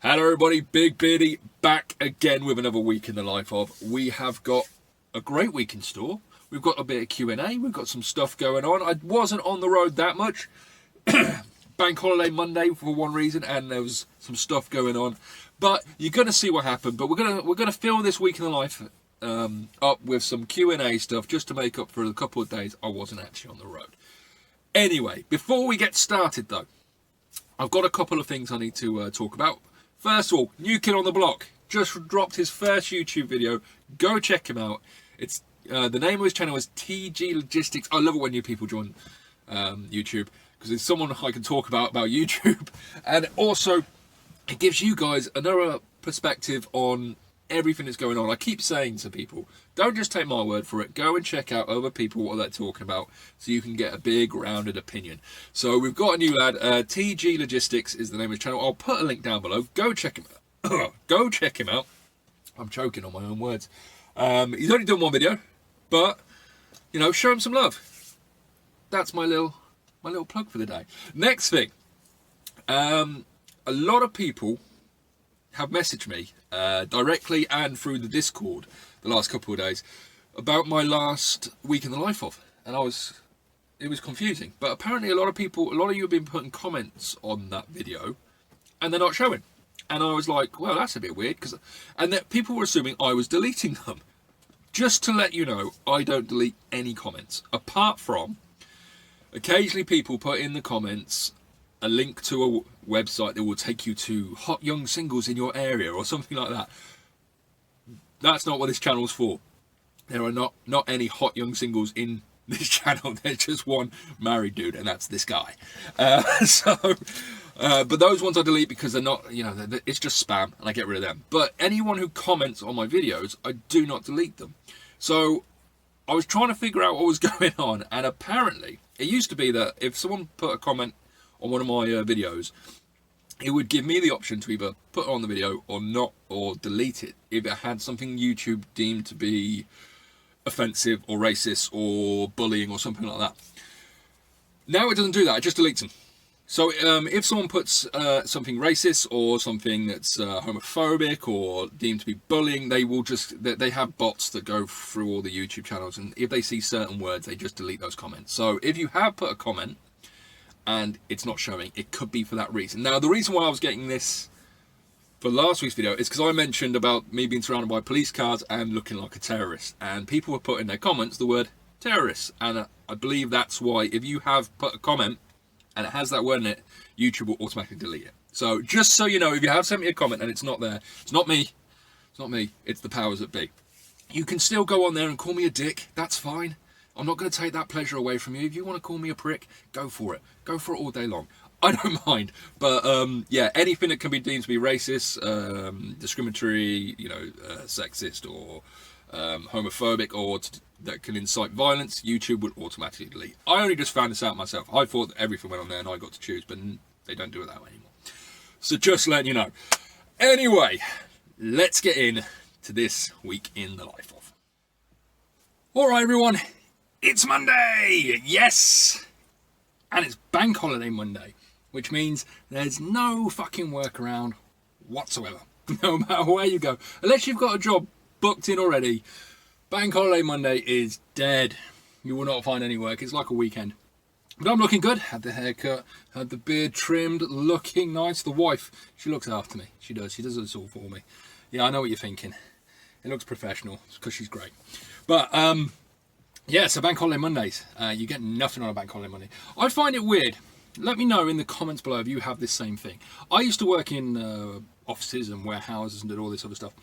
Hello everybody, Big Beardy back again with another week in the life of. We have got a great week in store. We've got a bit of Q&A, we've got some stuff going on. I wasn't on the road that much. Bank holiday Monday for one reason, and there was some stuff going on. But you're going to see what happened. But we're gonna fill this week in the life up with some Q&A stuff just to make up for the couple of days I wasn't actually on the road. Anyway, before we get started though, I've got a couple of things I need to talk about. First of all, new kid on the block just dropped his first YouTube video. Go check him out. It's the name of his channel is TG Logistics. I love it when new people join YouTube because it's someone I can talk about YouTube, and also it gives you guys another perspective on everything that's going on. I keep saying to people, don't just take my word for it. Go and check out other people, what they're talking about, so you can get a big rounded opinion. So we've got a new lad, TG Logistics is the name of his channel. I'll put a link down below. Go check him out. Go check him out. I'm choking on my own words. He's only done one video, but you know, show him some love. That's my little plug for the day. Next thing, a lot of people have messaged me directly and through the Discord the last couple of days about my last week in the life of, and it was confusing. But apparently a lot of you have been putting comments on that video and they're not showing, and I was like, well, that's a bit weird, and that people were assuming I was deleting them. Just to let you know, I don't delete any comments, apart from occasionally people put in the comments a link to a website that will take you to hot young singles in your area or something like that. That's not what this channel's for. There are not any hot young singles in this channel. There's just one married dude, and that's this guy. But those ones I delete because they're not, you know, it's just spam, and I get rid of them. But anyone who comments on my videos, I do not delete them. So I was trying to figure out what was going on, and apparently it used to be that if someone put a comment on one of my videos, it would give me the option to either put it on the video or not, or delete it if it had something YouTube deemed to be offensive or racist or bullying or something like that. Now it doesn't do that, it just deletes them. So if someone puts something racist or something that's homophobic or deemed to be bullying, they have bots that go through all the YouTube channels, and if they see certain words, they just delete those comments. So if you have put a comment and it's not showing, it could be for that reason. Now, the reason why I was getting this for last week's video is because I mentioned about me being surrounded by police cars and looking like a terrorist, and people were putting in their comments the word terrorist, and I believe that's why if you have put a comment and it has that word in it, YouTube will automatically delete it. So just so you know, if you have sent me a comment and it's not there, it's not me, it's the powers that be. You can still go on there and call me a dick, that's fine. I'm not going to take that pleasure away from you. If you want to call me a prick, go for it. Go for it all day long. I don't mind. But yeah, anything that can be deemed to be racist, discriminatory, you know, sexist or homophobic, or that can incite violence, YouTube would automatically delete. I only just found this out myself. I thought that everything went on there and I got to choose, but they don't do it that way anymore. So just letting you know. Anyway, let's get in to this week in the life of. All right, everyone. It's Monday, yes, and it's Bank Holiday Monday, which means there's no fucking workaround whatsoever, no matter where you go. Unless you've got a job booked in already, Bank Holiday Monday is dead. You will not find any work. It's like a weekend. But I'm looking good. Had the haircut, had the beard trimmed, looking nice. The wife, she looks after me. She does this all for me. Yeah, I know what you're thinking. It looks professional because she's great. But yeah, so Bank Holiday Mondays, you get nothing on a Bank Holiday Monday. I find it weird. Let me know in the comments below if you have this same thing. I used to work in offices and warehouses and did all this other stuff.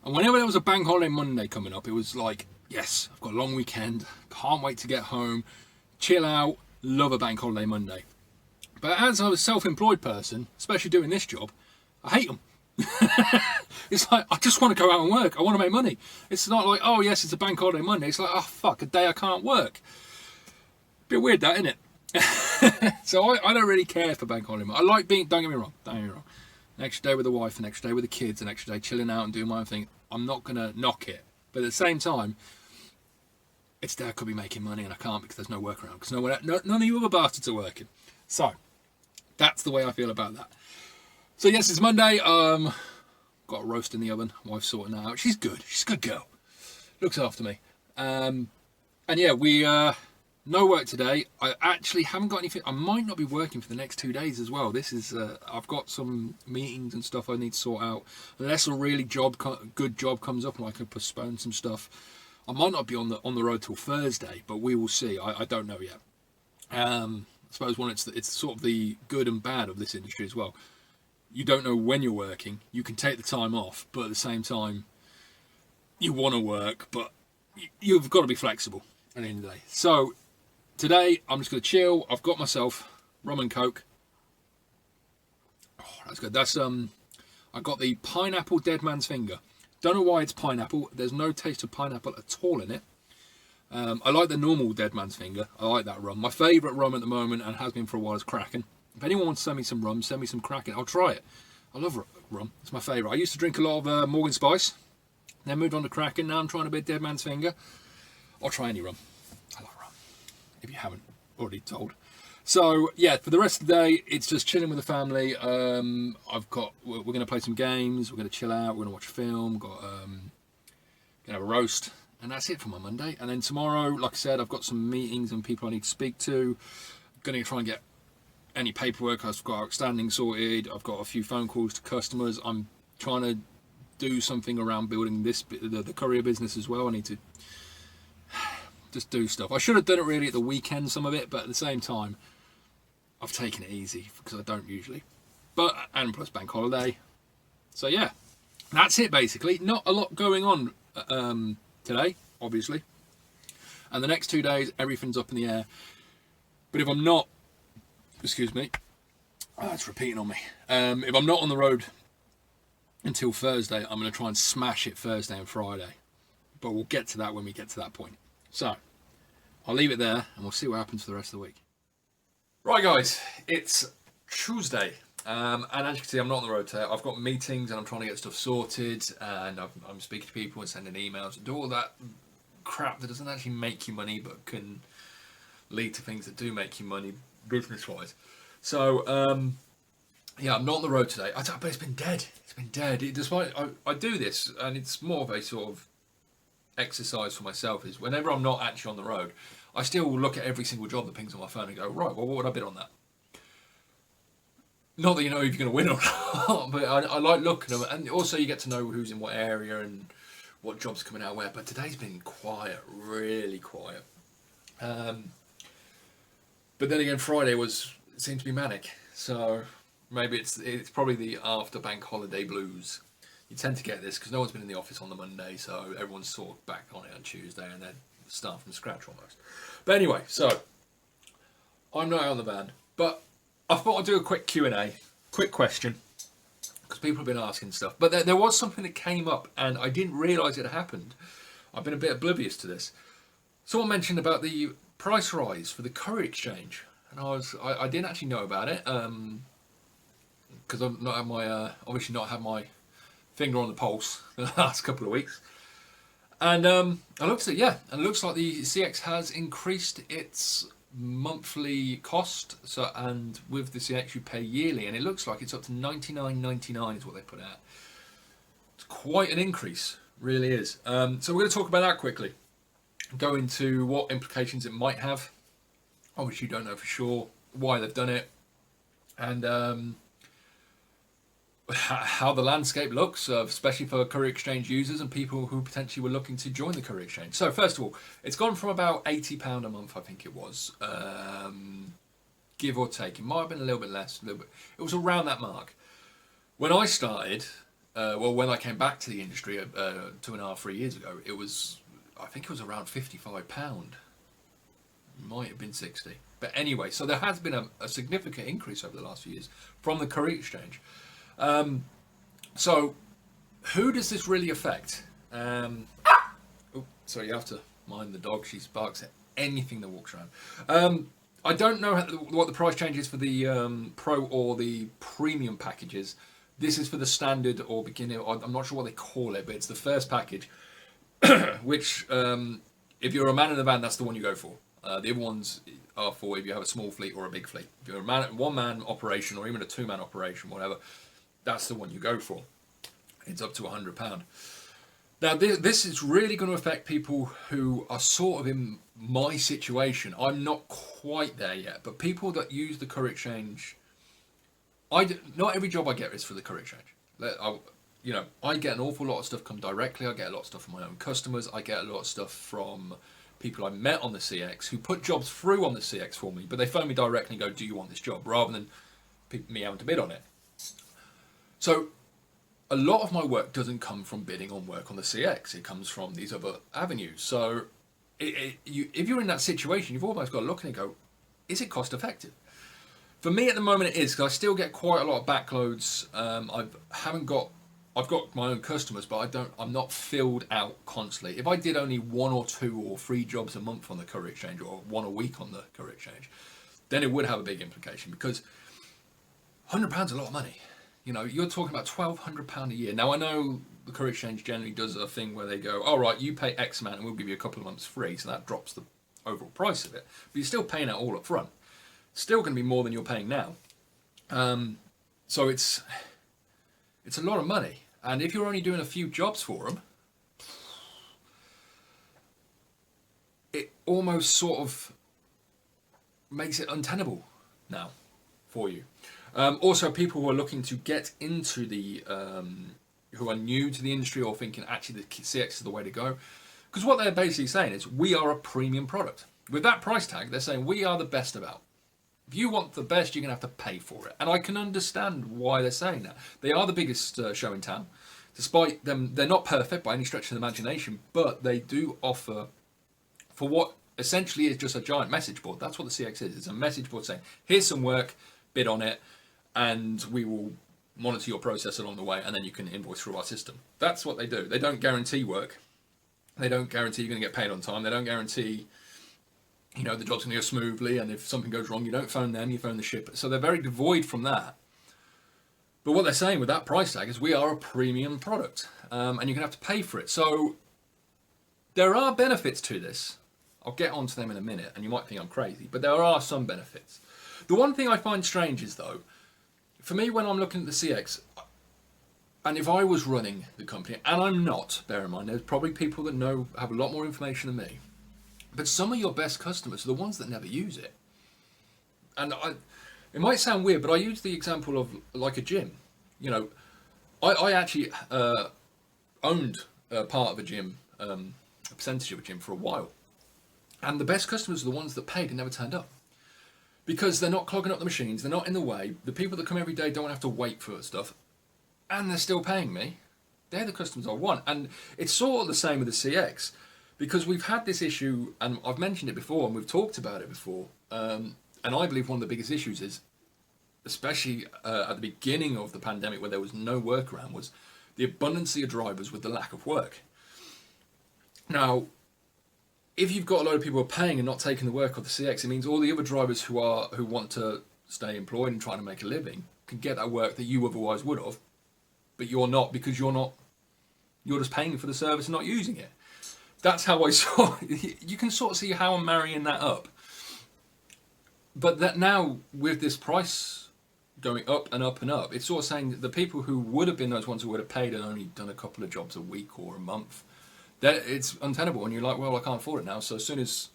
And whenever there was a Bank Holiday Monday coming up, it was like, yes, I've got a long weekend, can't wait to get home, chill out, love a Bank Holiday Monday. But as a self-employed person, especially doing this job, I hate them. It's like, I just want to go out and work. I want to make money. It's not like, oh yes, it's a Bank Holiday Monday. It's like, oh fuck, a day I can't work. Bit weird that, isn't it? So I don't really care for Bank Holiday Monday. I like being, don't get me wrong. An extra day with the wife, an extra day with the kids, an extra day chilling out and doing my own thing. I'm not going to knock it. But at the same time, it's there, I could be making money and I can't because there's no workaround. Because none of you other bastards are working. So, that's the way I feel about that. So yes, it's Monday. Got a roast in the oven. Wife's sorting that out. She's good. She's a good girl. Looks after me. And yeah, we no work today. I actually haven't got anything. I might not be working for the next 2 days as well. This is I've got some meetings and stuff I need to sort out. Unless a really good job comes up and I can postpone some stuff, I might not be on the road till Thursday. But we will see. I don't know yet. I suppose it's sort of the good and bad of this industry as well. You don't know when you're working. You can take the time off, but at the same time, you want to work, but you've got to be flexible at the end of the day. So today, I'm just going to chill. I've got myself rum and coke. Oh, that's good. That's I got the pineapple dead man's finger. Don't know why it's pineapple. There's no taste of pineapple at all in it. I like the normal dead man's finger. I like that rum. My favourite rum at the moment, and has been for a while, is Kraken. If anyone wants to send me some rum, send me some Kraken. I'll try it. I love rum. It's my favourite. I used to drink a lot of Morgan Spice. Then moved on to Kraken. Now I'm trying a bit dead man's finger. I'll try any rum. I love rum. If you haven't already told. So yeah, for the rest of the day, it's just chilling with the family. We're going to play some games. We're going to chill out. We're going to watch a film. Got going to have a roast. And that's it for my Monday. And then tomorrow, like I said, I've got some meetings and people I need to speak to. I'm going to try and get any paperwork I've got outstanding sorted. I've got a few phone calls to customers. I'm trying to do something around building the courier business as well. I need to just do stuff. I should have done it really at the weekend, some of it, but at the same time, I've taken it easy because I don't usually. And plus bank holiday. So yeah, that's it basically. Not a lot going on today, obviously. And the next 2 days, everything's up in the air. But if I'm not, excuse me, it's repeating on me. If I'm not on the road until Thursday, I'm going to try and smash it Thursday and Friday. But we'll get to that when we get to that point. So, I'll leave it there and we'll see what happens for the rest of the week. Right guys, it's Tuesday. And as you can see, I'm not on the road today. I've got meetings and I'm trying to get stuff sorted. And I'm speaking to people and sending emails and do all that crap that doesn't actually make you money but can lead to things that do make you money business-wise. So, yeah, I'm not on the road today. But it's been dead. It's been dead. Despite I do this, and it's more of a sort of exercise for myself, is whenever I'm not actually on the road, I still look at every single job that pings on my phone and go, right, well, what would I bid on that? Not that you know if you're going to win or not, but I like looking at them. And also you get to know who's in what area and what jobs are coming out where. But today's been quiet, really quiet. But then again, Friday seemed to be manic. So maybe it's probably the after bank holiday blues. You tend to get this because no one's been in the office on the Monday, so everyone's sort of back on it on Tuesday and then start from scratch almost. But anyway, so I'm not out on the van, but I thought I'd do a quick Q&A, quick question, because people have been asking stuff. But there was something that came up and I didn't realise it happened. I've been a bit oblivious to this. Someone mentioned about the price rise for the Courier exchange, and I didn't actually know about it because I've not had my obviously not had my finger on the pulse the last couple of weeks. And I looked at it, yeah, and it looks like the CX has increased its monthly cost. So, and with the CX you pay yearly, and it looks like it's up to $99.99 is what they put out. It's quite an increase, really is. So we're going to talk about that quickly. Go into what implications it might have. Obviously, you don't know for sure why they've done it, and how the landscape looks, especially for Courier Exchange users and people who potentially were looking to join the Courier Exchange. So first of all, it's gone from about £80 a month, I think it was, give or take. It might have been a little bit less, it was around that mark. When I started, when I came back to the industry 2.5, 3 years ago, I think it was around £55. Might have been 60. But anyway, so there has been a significant increase over the last few years from the Courier Exchange. So, who does this really affect? Sorry, you have to mind the dog. She barks at anything that walks around. I don't know what the price change is for the Pro or the Premium packages. This is for the Standard or Beginner. I'm not sure what they call it, but it's the first package, which, if you're a man in the van, that's the one you go for. The other ones are for if you have a small fleet or a big fleet. If you're a one-man operation or even a two-man operation, whatever, that's the one you go for. It's up to £100. Now, this is really going to affect people who are sort of in my situation. I'm not quite there yet, but people that use the Courier Exchange, not every job I get is for the Courier Exchange. I get an awful lot of stuff come directly. I get a lot of stuff from my own customers. I get a lot of stuff from people I met on the CX who put jobs through on the CX for me, but they phone me directly and go, do you want this job? Rather than me having to bid on it. So a lot of my work doesn't come from bidding on work on the CX. It comes from these other avenues. So if you're in that situation, you've almost got to look and go, is it cost effective? For me at the moment it is, because I still get quite a lot of backloads. I've got my own customers, but I'm not filled out constantly. If I did only 1 or 2 or 3 jobs a month on the Courier Exchange, or 1 a week on the Courier Exchange, then it would have a big implication, because £100 a lot of money. You're talking about £1,200 a year. Now I know the Courier Exchange generally does a thing where they go, all right, you pay X amount and we'll give you a couple of months free, so that drops the overall price of it. But you're still paying out all up front. Still going to be more than you're paying now. So it's a lot of money. And if you're only doing a few jobs for them, it almost sort of makes it untenable now for you. Also, people who are looking to get into who are new to the industry or thinking actually the CX is the way to go. Because what they're basically saying is, we are a premium product. With that price tag, they're saying we are the best about. If you want the best, you're going to have to pay for it. And I can understand why they're saying that. They are the biggest show in town. Despite them, they're not perfect by any stretch of the imagination, but they do offer, for what essentially is just a giant message board. That's what the CX is. It's a message board saying, here's some work, bid on it, and we will monitor your process along the way, and then you can invoice through our system. That's what they do. They don't guarantee work. They don't guarantee you're going to get paid on time. They don't guarantee the job's going to go smoothly, and if something goes wrong, you don't phone them, you phone the shipper. So they're very devoid from that. But what they're saying with that price tag is we are a premium product, and you're going to have to pay for it. So there are benefits to this. I'll get onto them in a minute, and you might think I'm crazy, but there are some benefits. The one thing I find strange is, though, for me, when I'm looking at the CX, and if I was running the company, and I'm not, bear in mind, there's probably people that have a lot more information than me, but some of your best customers are the ones that never use it. And it might sound weird, but I use the example of like a gym. I actually owned a part of a gym, a percentage of a gym for a while. And the best customers are the ones that paid and never turned up. Because they're not clogging up the machines, they're not in the way, the people that come every day don't have to wait for stuff, and they're still paying me. They're the customers I want. And it's sort of the same with the CX. Because we've had this issue, and I've mentioned it before, and we've talked about it before, and I believe one of the biggest issues is, especially at the beginning of the pandemic where there was no workaround, was the abundance of drivers with the lack of work. Now, if you've got a load of people who are paying and not taking the work off the CX, it means all the other drivers who want to stay employed and trying to make a living can get that work that you otherwise would have, but you're not, because you're just paying for the service and not using it. That's how I saw it. You can sort of see how I'm marrying that up. But that now, with this price going up and up and up, it's sort of saying that the people who would have been those ones who would have paid and only done a couple of jobs a week or a month, that it's untenable. And you're like, well, I can't afford it now. So as soon as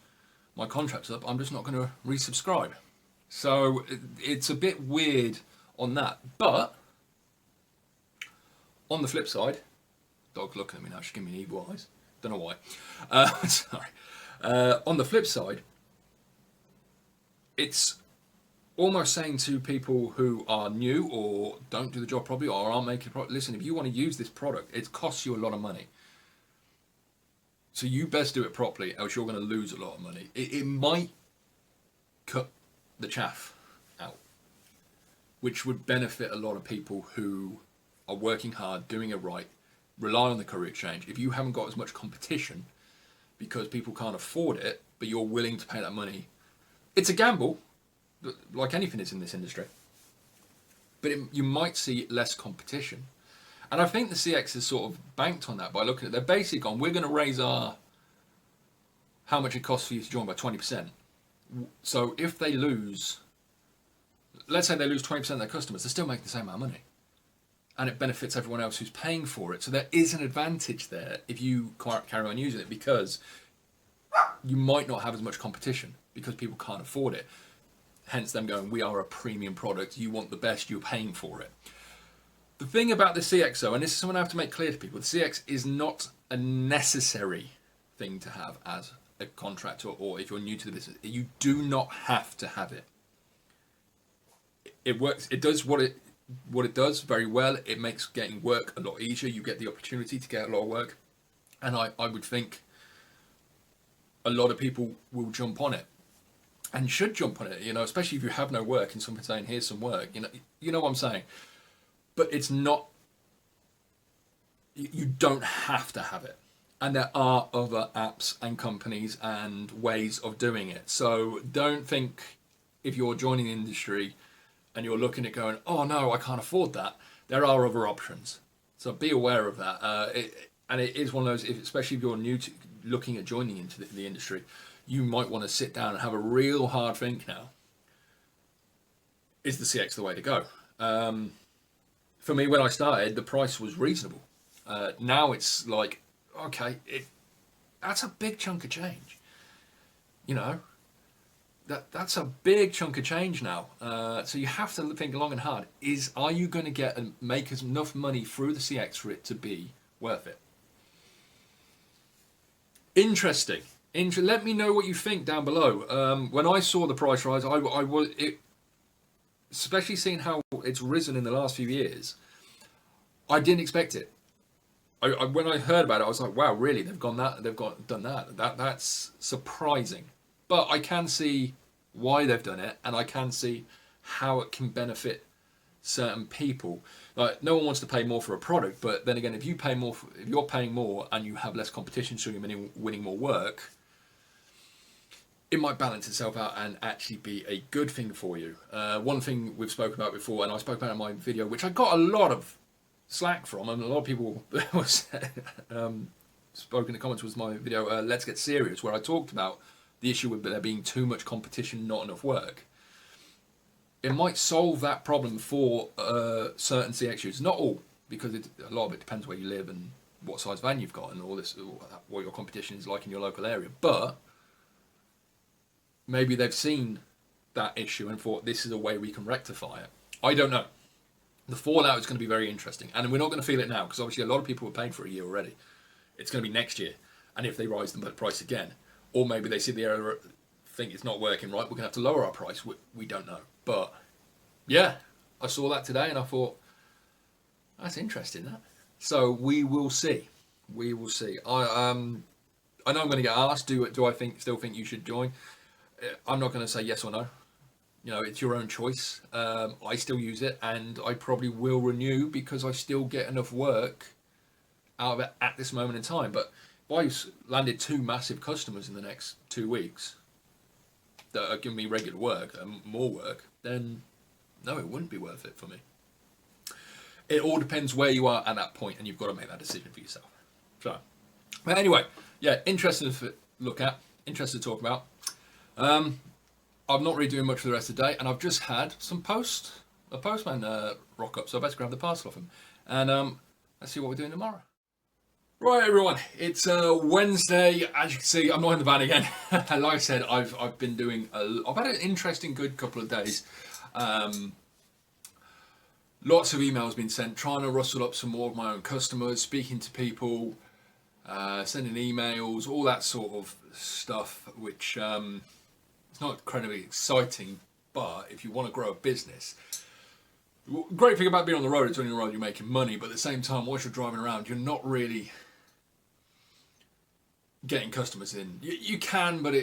my contract's up, I'm just not going to resubscribe. So it's a bit weird on that. But on the flip side, dog's looking at me now. She's giving me evil eyes. Don't know why. Sorry. On the flip side, it's almost saying to people who are new or don't do the job properly or aren't making a product, listen, if you want to use this product, it costs you a lot of money. So you best do it properly, else you're going to lose a lot of money. It might cut the chaff out, which would benefit a lot of people who are working hard, doing it right, rely on the Courier Exchange. If you haven't got as much competition because people can't afford it, but you're willing to pay that money, it's a gamble, like anything is in this industry. But you might see less competition. And I think the CX has sort of banked on that by looking at their basic on, we're going to raise how much it costs for you to join by 20%. So if they lose, let's say they lose 20% of their customers, they're still making the same amount of money. and it benefits everyone else who's paying for it. So there is an advantage there if you carry on using it, because you might not have as much competition because people can't afford it. Hence them going, we are a premium product, you want the best, you're paying for it. The thing about the CX though, and this is something I have to make clear to people, the CX is not a necessary thing to have as a contractor, or if you're new to the business. You do not have to have it. It works, it does what it does very well. It makes getting work a lot easier. You get the opportunity to get a lot of work. And I would think a lot of people will jump on it, and should jump on it, you know, especially if you have no work and someone's saying, here's some work, you know what I'm saying. But it's not, you don't have to have it. And there are other apps and companies and ways of doing it. So don't think if you're joining the industry and you're looking at going, oh no, I can't afford that. There are other options. So be aware of that. And it is one of those, especially if you're new to looking at joining into the industry, you might want to sit down and have a real hard think now. Is the CX the way to go? For me, when I started, the price was reasonable. Now it's like, okay, that's a big chunk of change. You know, that's a big chunk of change now. So you have to think long and hard. Are you going to get and make enough money through the CX for it to be worth it? Interesting. Let me know what you think down below. When I saw the price rise, I was, especially seeing how it's risen in the last few years, I didn't expect it. When I heard about it, I was like, wow, really? They've done that. That's surprising. But I can see why they've done it, and I can see how it can benefit certain people. Like, no one wants to pay more for a product, but then again, if you're paying more and you have less competition, so you're winning more work, it might balance itself out and actually be a good thing for you. One thing we've spoken about before, and I spoke about in my video, which I got a lot of slack from, and a lot of people spoke in the comments, was my video, Let's Get Serious, where I talked about the issue with there being too much competition, not enough work. It might solve that problem for certain CX users, not all, because a lot of it depends where you live and what size van you've got and all this, what your competition is like in your local area. But maybe they've seen that issue and thought this is a way we can rectify it. I don't know. The fallout is going to be very interesting, and we're not going to feel it now because obviously a lot of people were paying for a year already. It's going to be next year, and if they rise the price again, or maybe they see the error, think it's not working right, we're going to have to lower our price. We don't know. But yeah, I saw that today and I thought, that's interesting, that. So we will see. We will see. I know I'm going to get asked, do I still think you should join? I'm not going to say yes or no. You know, it's your own choice. I still use it, and I probably will renew because I still get enough work out of it at this moment in time. But if I landed 2 massive customers in the next 2 weeks that are giving me regular work and more work, then no, it wouldn't be worth it for me. It all depends where you are at that point, and you've got to make that decision for yourself. So, but anyway, yeah, interesting to look at, interesting to talk about. I'm not really doing much for the rest of the day, and I've just had a postman rock up, so I better grab the parcel off him. And let's see what we're doing tomorrow. Right, everyone, it's Wednesday. As you can see, I'm not in the van again. Like I said, I've been doing I've had an interesting, good couple of days. Lots of emails been sent, trying to rustle up some more of my own customers, speaking to people, sending emails, all that sort of stuff, which it's not incredibly exciting, but if you want to grow a business, the great thing about being on the road is when you're on the road, you're making money, but at the same time, whilst you're driving around, you're not really getting customers in. You can, but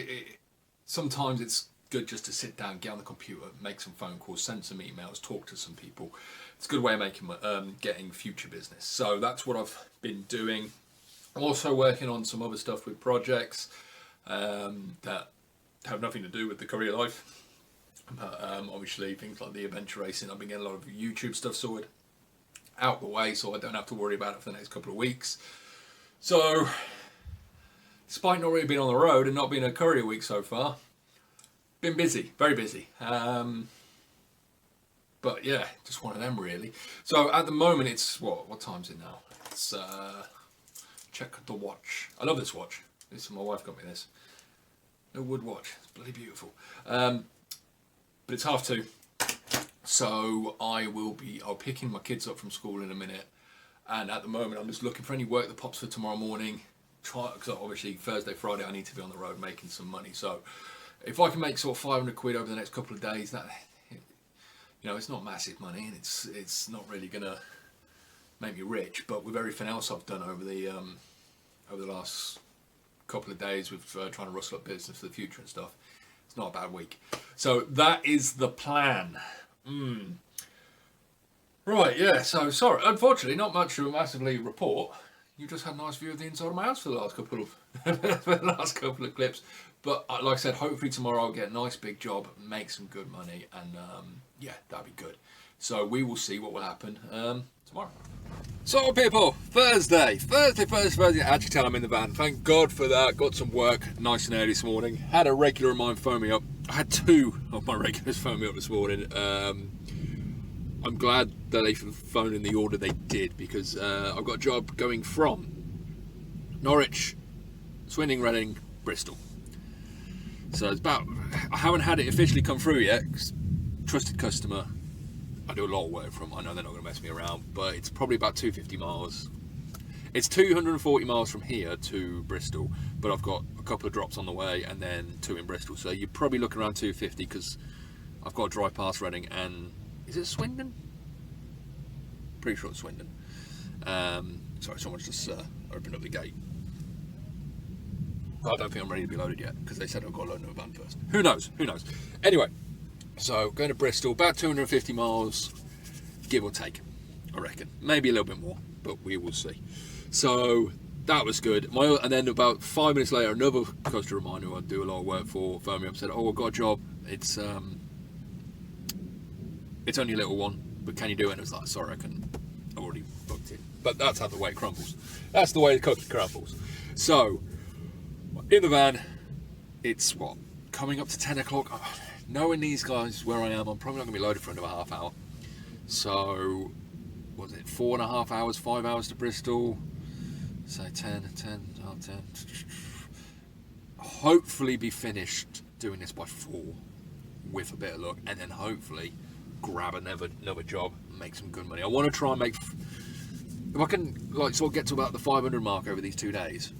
sometimes it's good just to sit down, get on the computer, make some phone calls, send some emails, talk to some people. It's a good way of making getting future business. So that's what I've been doing. I'm also working on some other stuff with projects that have nothing to do with the career life. But obviously things like the adventure racing, I've been getting a lot of YouTube stuff sorted out the way, so I don't have to worry about it for the next couple of weeks. So despite not really being on the road and not being a courier week so far, been busy, very busy. But yeah, just one of them really. So at the moment it's, what time's it now? It's, check the watch. I love this watch. My wife got me this. A wood watch. It's bloody beautiful. But it's 2:30. So I'll picking my kids up from school in a minute. And at the moment I'm just looking for any work that pops for tomorrow morning. Because obviously Thursday, Friday I need to be on the road making some money. So if I can make sort of 500 quid over the next couple of days, that, you know, it's not massive money, and it's not really gonna make me rich. But with everything else I've done over the last couple of days with trying to rustle up business for the future and stuff, it's not a bad week. So that is the plan. Right, yeah. So sorry, unfortunately, not much to massively report. You just had a nice view of the inside of my house for the last couple of clips. But like I said, hopefully tomorrow I'll get a nice big job, make some good money, and yeah, that'd be good. So we will see what will happen tomorrow. So people, Thursday. I actually tell I'm in the van. Thank God for that. Got some work nice and early this morning. Had a regular of mine phone me up. I had 2 of my regulars phone me up this morning. I'm glad that they phoned in the order they did, because I've got a job going from Norwich, Swindon, Reading, Bristol. So it's about, I haven't had it officially come through yet. Trusted customer. I do a lot of work for them. I know they're not going to mess me around, but it's probably about 250 miles. It's 240 miles from here to Bristol, but I've got a couple of drops on the way and then 2 in Bristol. So you're probably looking around 250, because I've got to drive past Reading and, is it Swindon? Pretty sure it's Swindon. Sorry, someone's just opened up the gate. I don't think I'm ready to be loaded yet, because they said I've got to load in a van first. Who knows? Anyway, so going to Bristol, about 250 miles, give or take, I reckon. Maybe a little bit more, but we will see. So that was good. And then about 5 minutes later, another customer of mine who I do a lot of work for phoned me up and said, oh, I've got a job. It's only a little one, but can you do it? And I was like, sorry, I've already booked it. But that's how the way it crumbles. That's the way the cookie crumbles. So in the van, it's what, coming up to 10 o'clock. Oh, knowing these guys where I am, I'm probably not going to be loaded for another half hour. So, was it 4.5 hours, 5 hours to Bristol? So 10. Hopefully be finished doing this by 4 with a bit of luck, and then hopefully grab another job and make some good money. I want to try and make, if I can like sort of get to about the 500 mark over these 2 days,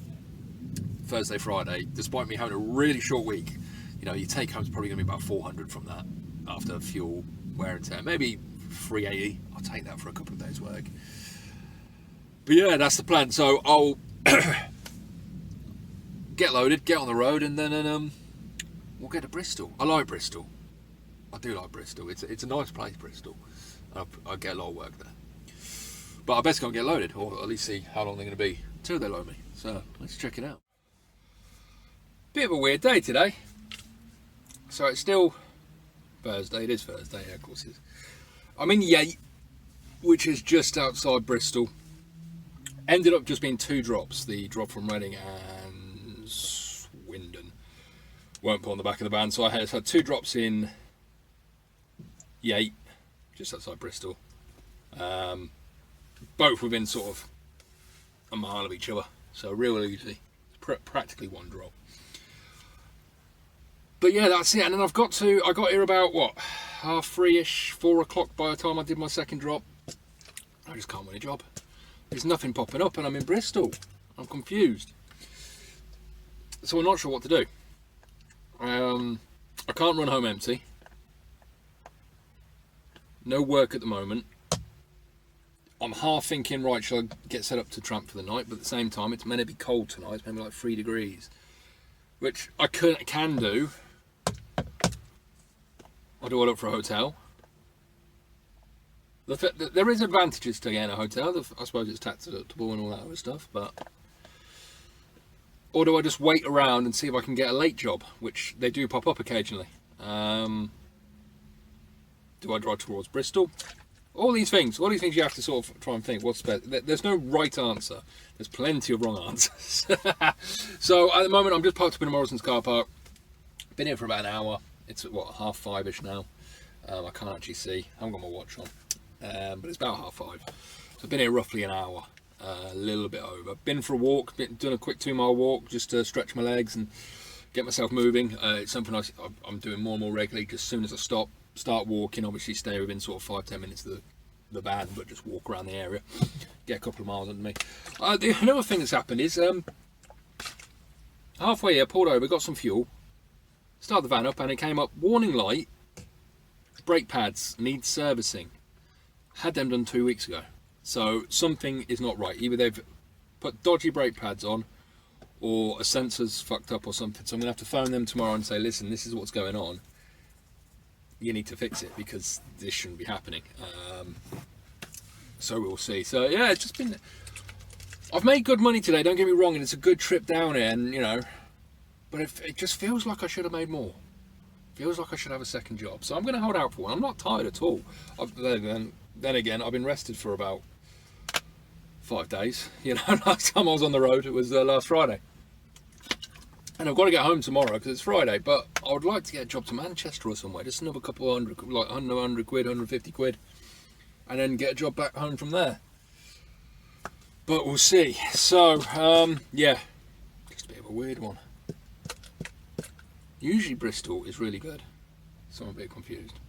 Thursday, Friday, despite me having a really short week, you know, your take home's probably going to be about 400 from that after fuel, wear and tear, maybe 380. I'll take that for a couple of days work. But yeah, that's the plan. So I'll get loaded, get on the road, and then we'll get to Bristol. I like Bristol. I do like Bristol. It's a nice place, Bristol. I get a lot of work there. But I best go and get loaded, or at least see how long they're going to be till they load me. So let's check it out. Bit of a weird day today. So it's still Thursday. It is Thursday, yeah, of course it is. I'm in Yate, which is just outside Bristol. Ended up just being 2 drops. The drop from Reading and Swindon weren't put on the back of the van. So I had 2 drops in Yate, just outside Bristol. Both within sort of a mile of each other. So real easy. Practically 1 drop. But yeah, that's it. And then I got here about, what, 3:30ish, 4 o'clock by the time I did my second drop. I just can't win a job. There's nothing popping up and I'm in Bristol. I'm confused. So I'm not sure what to do. I can't run home empty. No work at the moment. I'm half thinking, right, shall I get set up to tramp for the night? But at the same time, it's meant to be cold tonight. It's maybe like 3 degrees. Which I can do. Or do I look for a hotel? There is advantages to getting a hotel. I suppose it's tax deductible and all that other stuff. But or do I just wait around and see if I can get a late job, which they do pop up occasionally? Do I drive towards Bristol? All these things you have to sort of try and think what's best. There's no right answer. There's plenty of wrong answers. So at the moment I'm just parked up in a Morrison's car park. Been here for about an hour. It's what, 4:30ish now. I can't actually see. I haven't got my watch on, but it's about 5:30. So I've been here roughly an hour, a little bit over. Been for a walk, done a quick 2-mile walk just to stretch my legs and get myself moving. It's something I'm doing more and more regularly. Just as soon as I start walking, obviously stay within sort of 5-10 minutes of the van, but just walk around the area, get a couple of miles under me. Another thing that's happened is halfway here, pulled over, got some fuel, started the van up, and it came up, warning light, brake pads need servicing. Had them done 2 weeks ago. So something is not right. Either they've put dodgy brake pads on, or a sensor's fucked up or something. So I'm going to have to phone them tomorrow and say, listen, this is what's going on. You need to fix it, because this shouldn't be happening. So we'll see. So yeah, it's just been... I've made good money today, don't get me wrong, and it's a good trip down here, and you know, but it just feels like I should have made more. Feels like I should have a second job. So I'm going to hold out for one. I'm not tired at all. Then again, I've been rested for about 5 days. You know, last time I was on the road, it was last Friday. And I've got to get home tomorrow because it's Friday, but I would like to get a job to Manchester or somewhere, just another couple of hundred, like 100 quid, 150 quid, and then get a job back home from there. But we'll see. So, yeah, just a bit of a weird one. Usually Bristol is really good, so I'm a bit confused.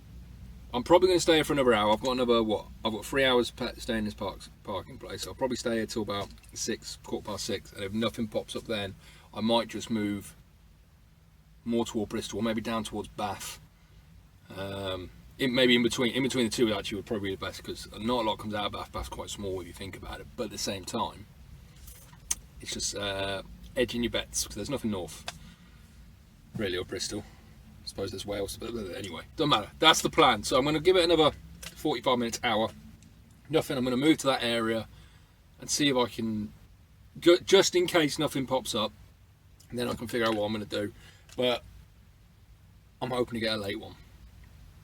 I'm probably going to stay here for another hour. I've got another, I've got 3 hours staying in this parking place. I'll probably stay here till about 6, 6:15, and if nothing pops up then, I might just move more toward Bristol, or maybe down towards Bath. Maybe in between the two actually would probably be the best, because not a lot comes out of Bath. Bath's quite small if you think about it, but at the same time, it's just edging your bets, because there's nothing north really of Bristol. I suppose there's Wales, but anyway, doesn't matter. That's the plan. So I'm going to give it another 45 minutes, hour. Nothing. I'm going to move to that area and see if I can, just in case nothing pops up, and then I can figure out what I'm going to do. But I'm hoping to get a late one.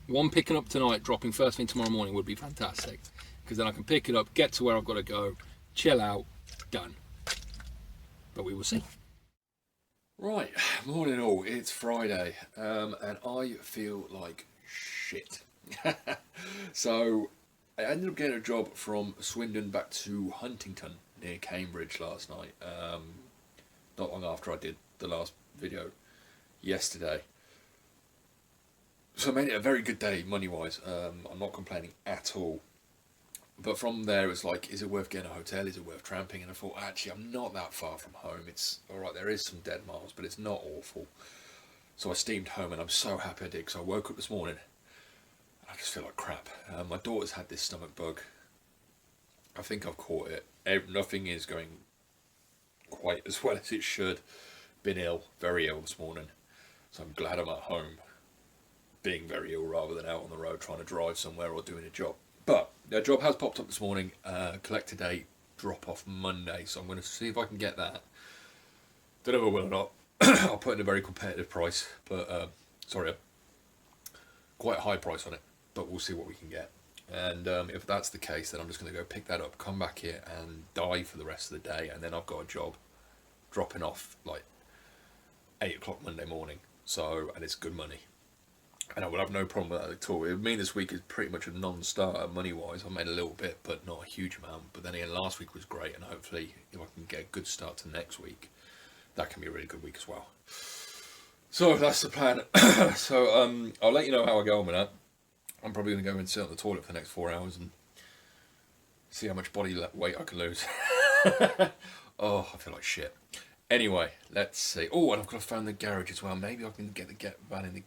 One picking up tonight, dropping first thing tomorrow morning would be fantastic, because then I can pick it up, get to where I've got to go, chill out, done. But we will see. Right, morning all, it's Friday, and I feel like shit. So I ended up getting a job from Swindon back to Huntington near Cambridge last night, not long after I did the last video yesterday. So I made it a very good day money-wise. I'm not complaining at all. But from there, it's like, is it worth getting a hotel? Is it worth tramping? And I thought, actually, I'm not that far from home. It's all right, there is some dead miles, but it's not awful. So I steamed home, and I'm so happy I did, because I woke up this morning, and I just feel like crap. My daughter's had this stomach bug. I think I've caught it. Nothing is going quite as well as it should. Been ill, very ill this morning. So I'm glad I'm at home, being very ill rather than out on the road trying to drive somewhere or doing a job. But the job has popped up this morning, collector date, drop off Monday, so I'm going to see if I can get that. Don't know if I will or not. I'll put in a very competitive price, but quite a high price on it, but we'll see what we can get. And if that's the case, then I'm just going to go pick that up, come back here and die for the rest of the day, and then I've got a job dropping off like 8 o'clock Monday morning, so, and it's good money. And I will have no problem with that at all. It would mean this week is pretty much a non-starter money-wise. I made a little bit, but not a huge amount. But then again, last week was great, and hopefully, if I can get a good start to next week, that can be a really good week as well. So that's the plan. So I'll let you know how I go on with that. I'm probably going to go and sit on the toilet for the next 4 hours and see how much body weight I can lose. Oh, I feel like shit. Anyway, let's see. Oh, and I've got to phone the garage as well. Maybe I can get the van in the...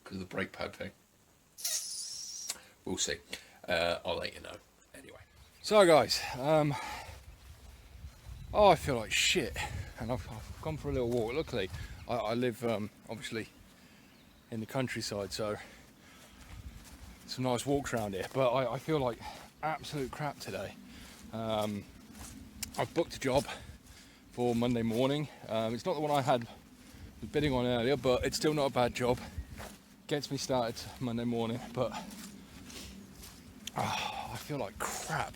because of the brake pad thing. We'll see. I'll let you know. Anyway. So guys, I feel like shit. And I've gone for a little walk. Luckily, I live obviously in the countryside, so some nice walks around here. But I feel like absolute crap today. I've booked a job for Monday morning. It's not the one I was bidding on earlier, but it's still not a bad job. Gets me started Monday morning, but I feel like crap.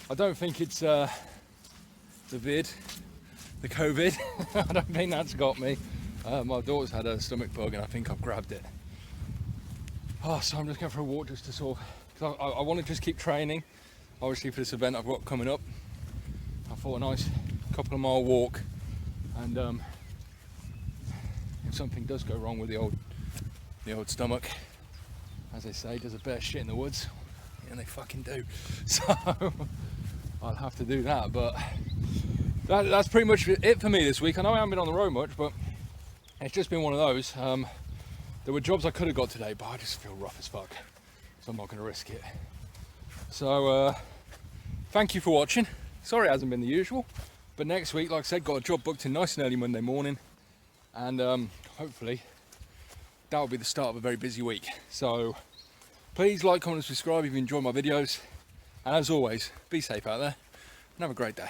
I don't think it's the COVID. I don't think that's got me. My daughter's had a stomach bug, and I think I've grabbed it. Oh, so I'm just going for a walk just to sort of, because I want to just keep training, obviously, for this event I've got coming up. I thought a nice couple of mile walk, and if something does go wrong with the old stomach, as they say, does a bear shit in the woods, and they fucking do. So I'll have to do that, but that's pretty much it for me this week. I know I haven't been on the road much, but it's just been one of those. There were jobs I could have got today, but I just feel rough as fuck, so I'm not going to risk it. So thank you for watching. Sorry it hasn't been the usual, but next week, like I said, got a job booked in nice and early Monday morning, and hopefully that will be the start of a very busy week. So please like, comment and subscribe if you enjoy my videos, and as always, be safe out there and have a great day.